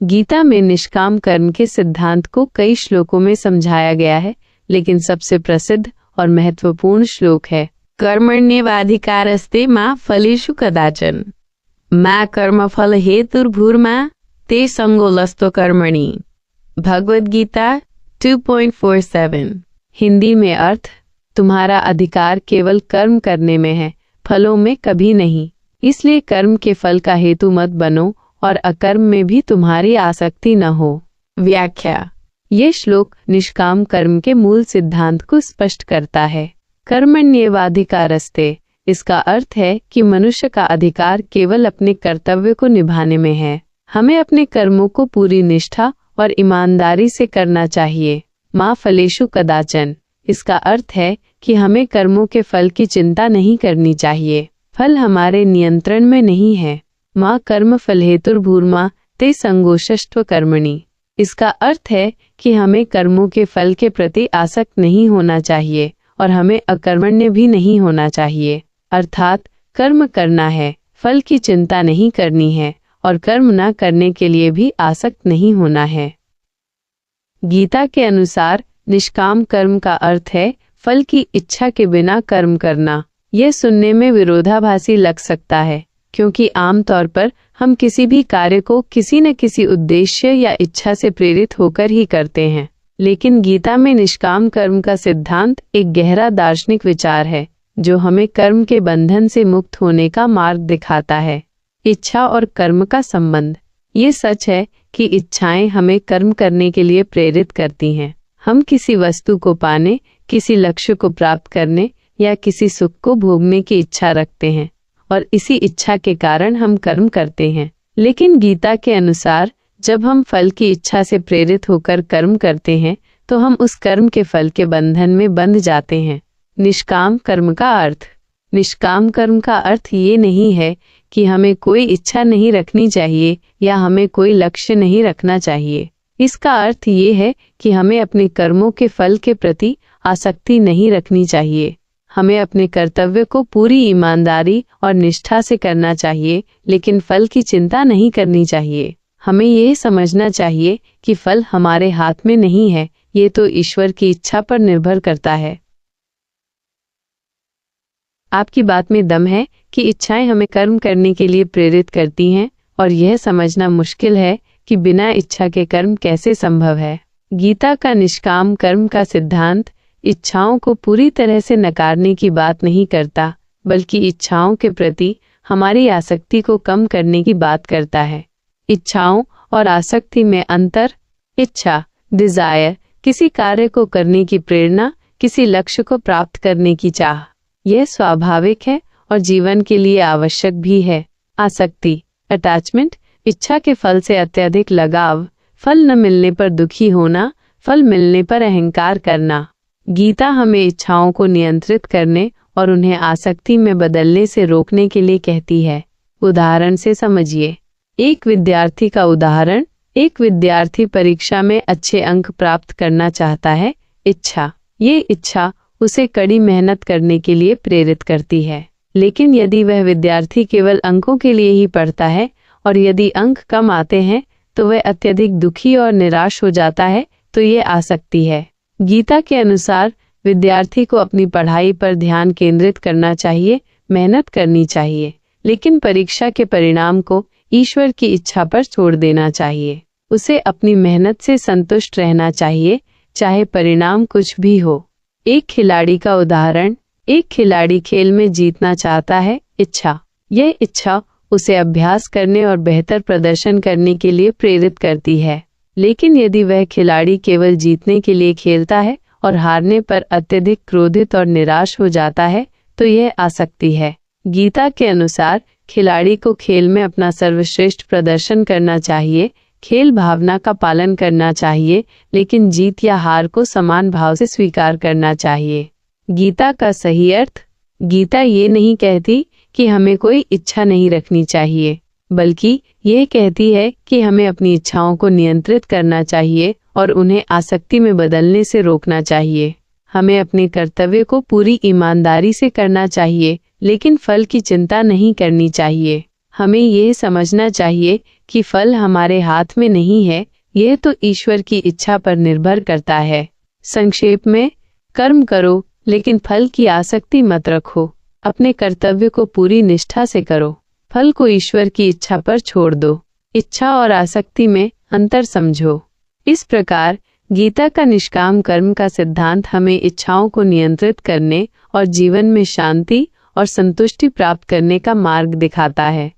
गीता में निष्काम कर्म के सिद्धांत को कई श्लोकों में समझाया गया है, लेकिन सबसे प्रसिद्ध और महत्वपूर्ण श्लोक है कर्मण्येवाधिकारस्ते मा फलेषु कदाचन मा कर्मफल हेतुर्भूर्मा ते संगोलस्तो कर्मणि। भगवद गीता 2.47। हिंदी में अर्थ, तुम्हारा अधिकार केवल कर्म करने में है, फलों में कभी नहीं। इसलिए कर्म के फल का हेतु मत बनो और अकर्म में भी तुम्हारी आसक्ति न हो। व्याख्या। ये श्लोक निष्काम कर्म के मूल सिद्धांत को स्पष्ट करता है। कर्मण्येवाधिकारस्ते, इसका अर्थ है कि मनुष्य का अधिकार केवल अपने कर्तव्य को निभाने में है। हमें अपने कर्मों को पूरी निष्ठा और ईमानदारी से करना चाहिए। मा फलेषु कदाचन, इसका अर्थ है कि हमें कर्मों के फल की चिंता नहीं करनी चाहिए। फल हमारे नियंत्रण में नहीं है। माँ कर्म फल हेतुर्भूर्मा ते संगोष्ठस्त्व कर्मणि, इसका अर्थ है कि हमें कर्मों के फल के प्रति आसक्त नहीं होना चाहिए और हमें अकर्मण्य भी नहीं होना चाहिए। अर्थात कर्म करना है, फल की चिंता नहीं करनी है और कर्म न करने के लिए भी आसक्त नहीं होना है। गीता के अनुसार निष्काम कर्म का अर्थ है फल की इच्छा के बिना कर्म करना। यह सुनने में विरोधाभासी लग सकता है, क्योंकि आमतौर पर हम किसी भी कार्य को किसी न किसी उद्देश्य या इच्छा से प्रेरित होकर ही करते हैं। लेकिन गीता में निष्काम कर्म का सिद्धांत एक गहरा दार्शनिक विचार है, जो हमें कर्म के बंधन से मुक्त होने का मार्ग दिखाता है। इच्छा और कर्म का संबंध। ये सच है कि इच्छाएं हमें कर्म करने के लिए प्रेरित करती हैं। हम किसी वस्तु को पाने, किसी लक्ष्य को प्राप्त करने या किसी सुख को भोगने की इच्छा रखते हैं और इसी इच्छा के कारण हम कर्म करते हैं। लेकिन गीता के अनुसार जब हम फल की इच्छा से प्रेरित होकर कर्म करते हैं तो हम उस कर्म के फल के बंधन में बंध जाते हैं। निष्काम कर्म का अर्थ। निष्काम कर्म का अर्थ ये नहीं है कि हमें कोई इच्छा नहीं रखनी चाहिए या हमें कोई लक्ष्य नहीं रखना चाहिए। इसका अर्थ ये है कि हमें अपने कर्मों के फल के प्रति आसक्ति नहीं रखनी चाहिए। हमें अपने कर्तव्य को पूरी ईमानदारी और निष्ठा से करना चाहिए, लेकिन फल की चिंता नहीं करनी चाहिए। हमें यह समझना चाहिए कि फल हमारे हाथ में नहीं है, ये तो ईश्वर की इच्छा पर निर्भर करता है। आपकी बात में दम है कि इच्छाएं हमें कर्म करने के लिए प्रेरित करती हैं और यह समझना मुश्किल है कि बिना इच्छा के कर्म कैसे संभव है। गीता का निष्काम कर्म का सिद्धांत इच्छाओं को पूरी तरह से नकारने की बात नहीं करता, बल्कि इच्छाओं के प्रति हमारी आसक्ति को कम करने की बात करता है। इच्छाओं और आसक्ति में अंतर। इच्छा, डिजायर, किसी कार्य को करने की प्रेरणा, किसी लक्ष्य को प्राप्त करने की चाह। यह स्वाभाविक है और जीवन के लिए आवश्यक भी है। आसक्ति, अटैचमेंट, इच्छा के फल से अत्यधिक लगाव, फल न मिलने पर दुखी होना, फल मिलने पर अहंकार करना। गीता हमें इच्छाओं को नियंत्रित करने और उन्हें आसक्ति में बदलने से रोकने के लिए कहती है। उदाहरण से समझिए। एक विद्यार्थी का उदाहरण। एक विद्यार्थी परीक्षा में अच्छे अंक प्राप्त करना चाहता है। इच्छा, ये इच्छा उसे कड़ी मेहनत करने के लिए प्रेरित करती है। लेकिन यदि वह विद्यार्थी केवल अंकों के लिए ही पढ़ता है और यदि अंक कम आते हैं तो वह अत्यधिक दुखी और निराश हो जाता है, तो ये आसक्ति है। गीता के अनुसार विद्यार्थी को अपनी पढ़ाई पर ध्यान केंद्रित करना चाहिए, मेहनत करनी चाहिए, लेकिन परीक्षा के परिणाम को ईश्वर की इच्छा पर छोड़ देना चाहिए। उसे अपनी मेहनत से संतुष्ट रहना चाहिए, चाहे परिणाम कुछ भी हो। एक खिलाड़ी का उदाहरण। एक खिलाड़ी खेल में जीतना चाहता है। इच्छा, यह इच्छा उसे अभ्यास करने और बेहतर प्रदर्शन करने के लिए प्रेरित करती है। लेकिन यदि वह खिलाड़ी केवल जीतने के लिए खेलता है और हारने पर अत्यधिक क्रोधित और निराश हो जाता है, तो यह आसक्ति है। गीता के अनुसार खिलाड़ी को खेल में अपना सर्वश्रेष्ठ प्रदर्शन करना चाहिए, खेल भावना का पालन करना चाहिए, लेकिन जीत या हार को समान भाव से स्वीकार करना चाहिए। गीता का सही अर्थ। गीता ये नहीं कहती कि हमें कोई इच्छा नहीं रखनी चाहिए, बल्कि यह कहती है कि हमें अपनी इच्छाओं को नियंत्रित करना चाहिए और उन्हें आसक्ति में बदलने से रोकना चाहिए। हमें अपने कर्तव्य को पूरी ईमानदारी से करना चाहिए, लेकिन फल की चिंता नहीं करनी चाहिए। हमें यह समझना चाहिए कि फल हमारे हाथ में नहीं है, यह तो ईश्वर की इच्छा पर निर्भर करता है। संक्षेप में, कर्म करो लेकिन फल की आसक्ति मत रखो। अपने कर्तव्य को पूरी निष्ठा से करो, फल को ईश्वर की इच्छा पर छोड़ दो। इच्छा और आसक्ति में अंतर समझो। इस प्रकार गीता का निष्काम कर्म का सिद्धांत हमें इच्छाओं को नियंत्रित करने और जीवन में शांति और संतुष्टि प्राप्त करने का मार्ग दिखाता है।